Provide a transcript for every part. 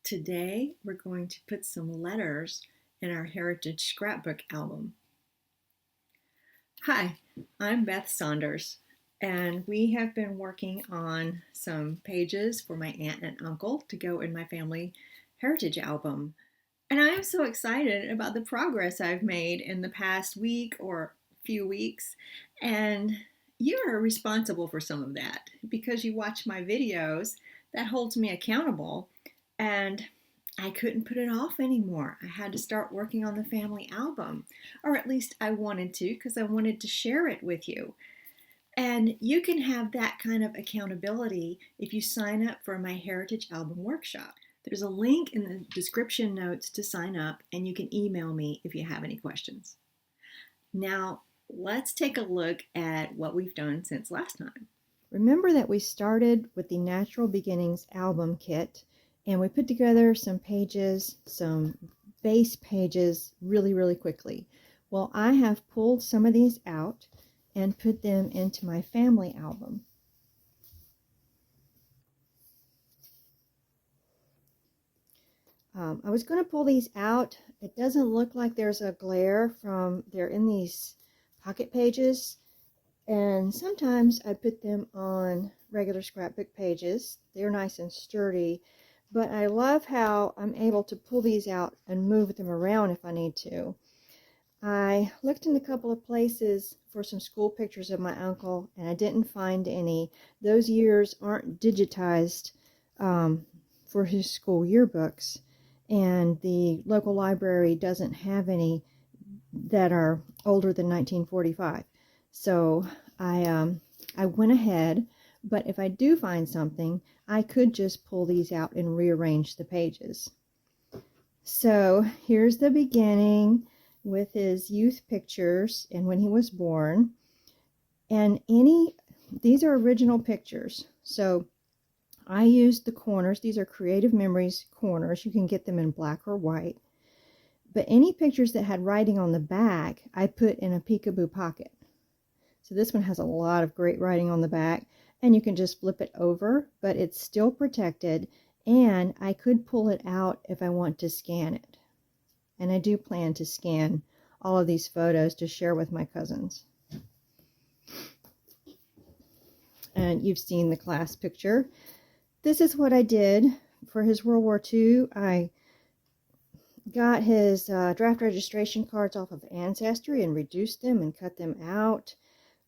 Today, we're going to put some letters in our Heritage Scrapbook album. Hi, I'm Beth Saunders, and we have been working on some pages for my aunt and uncle to go in my family heritage album. And I am so excited about the progress I've made in the past week or few weeks. And you are responsible for some of that because you watch my videos. That holds me accountable. And I couldn't put it off anymore. I had to start working on the family album, or at least I wanted to because I wanted to share it with you. And you can have that kind of accountability if you sign up for my Heritage Album Workshop. There's a link in the description notes to sign up, and you can email me if you have any questions. Now, let's take a look at what we've done since last time. Remember that we started with the Natural Beginnings album kit, and we put together some pages, some base pages really quickly. Well, I have pulled some of these out and put them into my family album. I was going to pull these out. It doesn't look like there's a glare from, they're in these pocket pages, and sometimes I put them on regular scrapbook pages. They're nice and sturdy, but I love how I'm able to pull these out and move them around if I need to. I looked in a couple of places for some school pictures of my uncle, and I didn't find any. Those years aren't digitized for his school yearbooks, and the local library doesn't have any that are older than 1945. So I went ahead, but if I do find something, I could just pull these out and rearrange the pages. So here's the beginning with his youth pictures and when he was born. And these are original pictures. So I used the corners. These are Creative Memories corners. You can get them in black or white. But any pictures that had writing on the back, I put in a peekaboo pocket. So this one has a lot of great writing on the back, and you can just flip it over, but it's still protected, and I could pull it out if I want to scan it. And I do plan to scan all of these photos to share with my cousins. And you've seen the class picture. This is what I did for his World War II. I got his draft registration cards off of Ancestry and reduced them and cut them out.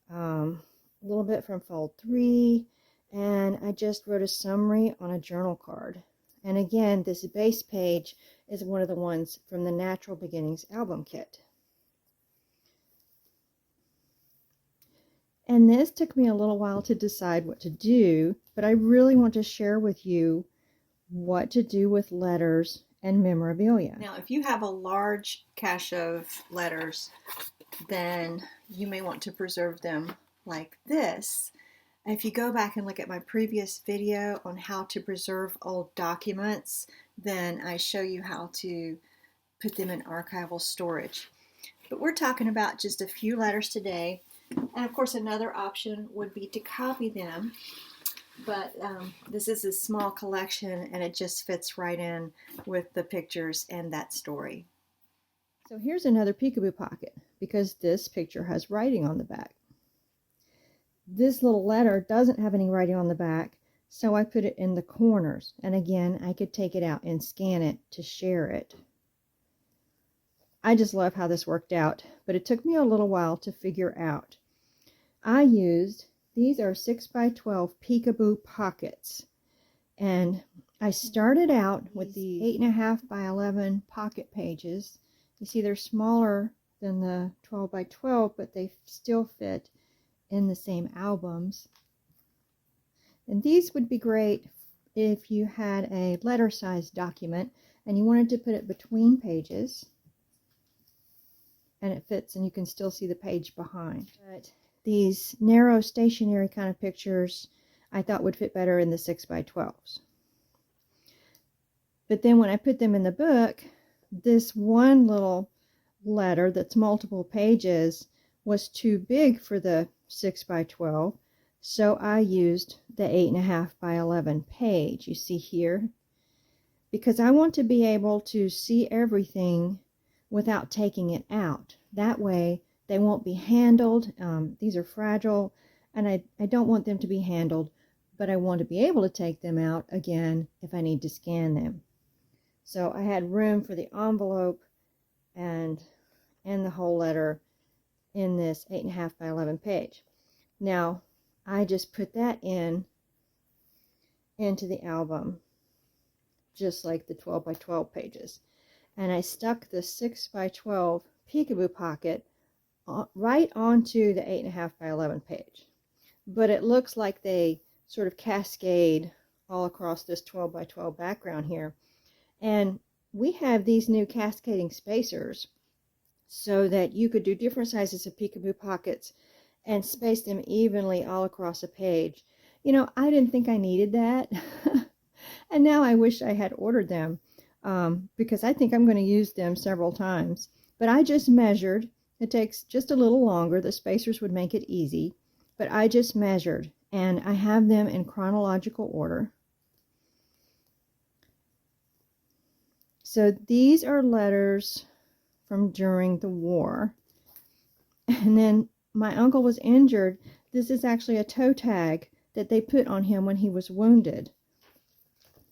A little bit from Fold 3, and I just wrote a summary on a journal card. And again, this base page is one of the ones from the Natural Beginnings album kit. And this took me a little while to decide what to do, but I really want to share with you what to do with letters and memorabilia. Now, if you have a large cache of letters, then you may want to preserve them like this. If you go back and look at my previous video on how to preserve old documents, then I show you how to put them in archival storage. But we're talking about just a few letters today. And of course, another option would be to copy them. But this is a small collection, and it just fits right in with the pictures and that story. So here's another peekaboo pocket, because this picture has writing on the back. This little letter doesn't have any writing on the back, so I put it in the corners. And again, I could take it out and scan it to share it. I just love how this worked out, but it took me a little while to figure out. These are 6x12 peekaboo pockets. And I started out with the 8.5 by 11 pocket pages. You see they're smaller than the 12 by 12, but they still fit in the same albums. And these would be great if you had a letter-sized document and you wanted to put it between pages, and it fits and you can still see the page behind. But these narrow stationary kind of pictures I thought would fit better in the 6x12s. But then when I put them in the book, this one little letter that's multiple pages was too big for the 6x12, so I used the 8.5 by 11 page you see here, because I want to be able to see everything without taking it out. That way they won't be handled. These are fragile, and I don't want them to be handled, but I want to be able to take them out again if I need to scan them. So I had room for the envelope and the whole letter in this 8.5 by 11 page. Now I just put that into the album, just like the 12 by 12 pages. And I stuck the 6 by 12 peekaboo pocket right onto the 8.5 by 11 page. But it looks like they sort of cascade all across this 12 by 12 background here. And we have these new cascading spacers so that you could do different sizes of peekaboo pockets and space them evenly all across a page. You know, I didn't think I needed that. And now I wish I had ordered them, because I think I'm going to use them several times. But I just measured. It takes just a little longer. The spacers would make it easy. But I just measured, and I have them in chronological order. So these are letters from during the war. And then my uncle was injured. This is actually a toe tag that they put on him when he was wounded.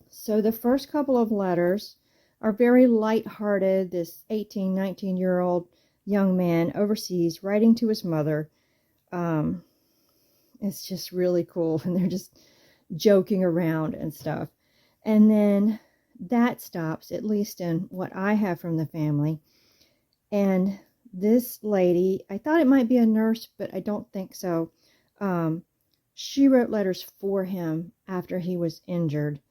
So the first couple of letters are very light-hearted. This 18, 19-year-old young man overseas writing to his mother. It's just really cool, and they're just joking around and stuff. And then that stops, at least in what I have from the family. And this lady, I thought it might be a nurse, but I don't think so. She wrote letters for him after he was injured.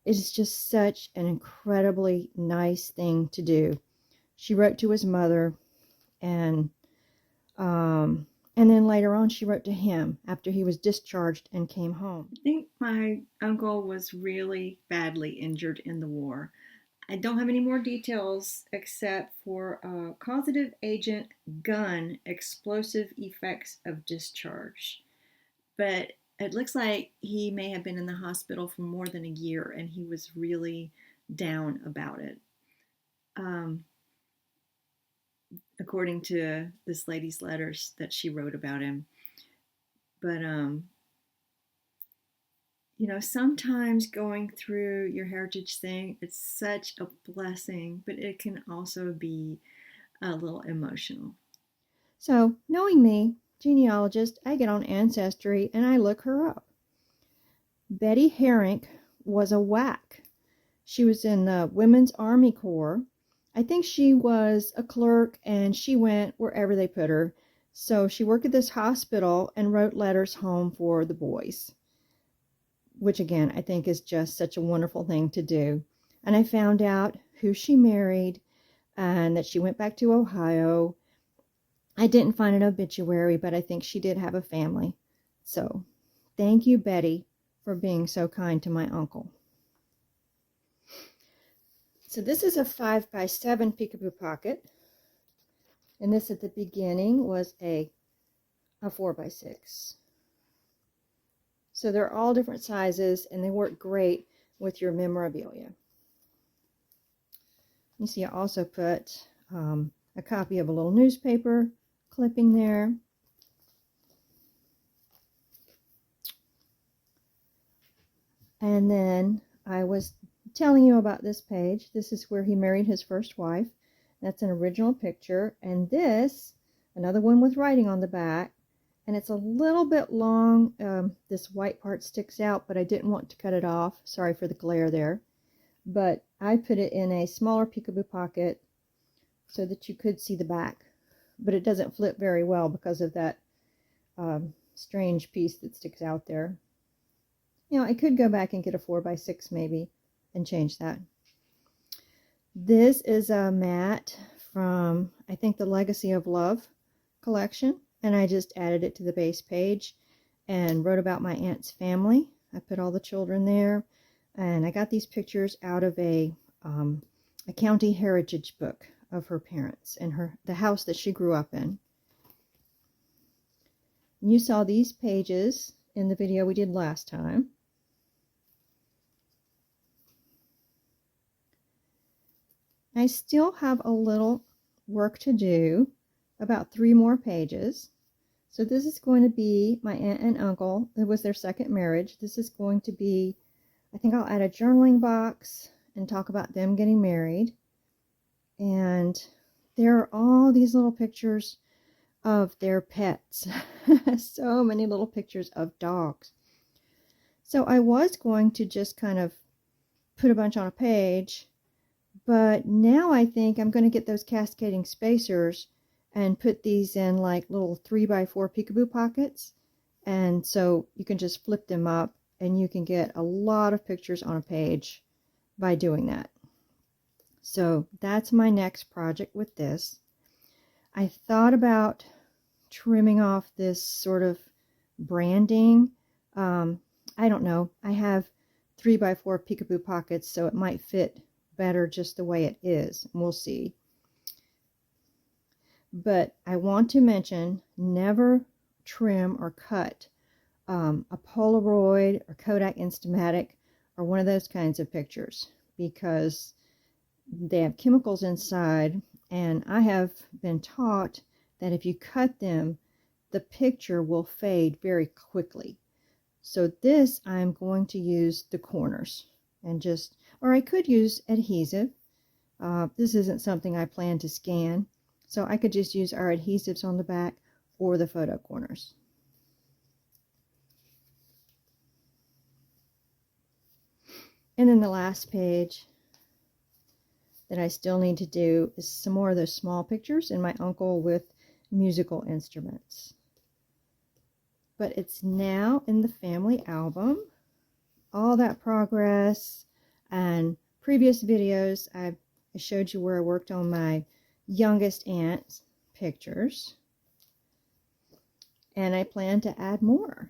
It is just such an incredibly nice thing to do. She wrote to his mother, and then later on she wrote to him after he was discharged and came home. I think my uncle was really badly injured in the war. I don't have any more details except for causative agent gun explosive effects of discharge. But it looks like he may have been in the hospital for more than a year, and he was really down about it. According to this lady's letters that she wrote about him. But you know, sometimes going through your heritage thing, it's such a blessing, but it can also be a little emotional. So, knowing me, genealogist, I get on Ancestry and I look her up. Betty Herink was a WAC. She was in the Women's Army Corps. I think she was a clerk, and she went wherever they put her. So she worked at this hospital and wrote letters home for the boys, which again, I think is just such a wonderful thing to do. And I found out who she married and that she went back to Ohio. I didn't find an obituary, but I think she did have a family. So thank you, Betty, for being so kind to my uncle. So this is a 5 by 7 peekaboo pocket. And this at the beginning was a 4 by 6. So they're all different sizes, and they work great with your memorabilia. You see, I also put a copy of a little newspaper clipping there. And then I was telling you about this page. This is where he married his first wife. That's an original picture. And this, another one with writing on the back. And it's a little bit long. This white part sticks out, but I didn't want to cut it off. Sorry for the glare there. But I put it in a smaller peekaboo pocket so that you could see the back. But it doesn't flip very well because of that strange piece that sticks out there. You know, I could go back and get a 4 by 6 maybe and change that. This is a mat from, I think, the Legacy of Love collection. And I just added it to the base page and wrote about my aunt's family. I put all the children there. And I got these pictures out of a county heritage book of her parents and the house that she grew up in. And you saw these pages in the video we did last time. I still have a little work to do, about 3 more pages. So this is going to be my aunt and uncle. It was their second marriage. This is going to be, I think I'll add a journaling box and talk about them getting married. And there are all these little pictures of their pets. So many little pictures of dogs. So I was going to just kind of put a bunch on a page, but now I think I'm going to get those cascading spacers and put these in like little 3x4 peekaboo pockets. And so you can just flip them up and you can get a lot of pictures on a page by doing that. So that's my next project with this. I thought about trimming off this sort of branding. I don't know. I have 3x4 peekaboo pockets, so it might fit better just the way it is. We'll see. But I want to mention, never trim or cut a Polaroid or Kodak Instamatic or one of those kinds of pictures, because they have chemicals inside, and I have been taught that if you cut them, the picture will fade very quickly. So this, I'm going to use the corners and just, or I could use adhesive. This isn't something I plan to scan, so I could just use our adhesives on the back or the photo corners. And then the last page that I still need to do is some more of those small pictures and my uncle with musical instruments. But it's now in the family album. All that progress and previous videos, I showed you where I worked on my youngest aunt's pictures. And I plan to add more.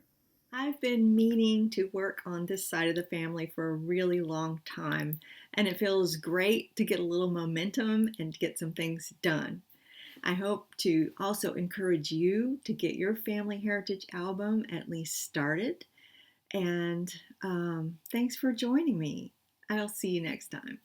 I've been meaning to work on this side of the family for a really long time, and it feels great to get a little momentum and to get some things done. I hope to also encourage you to get your family heritage album at least started. And thanks for joining me. I'll see you next time.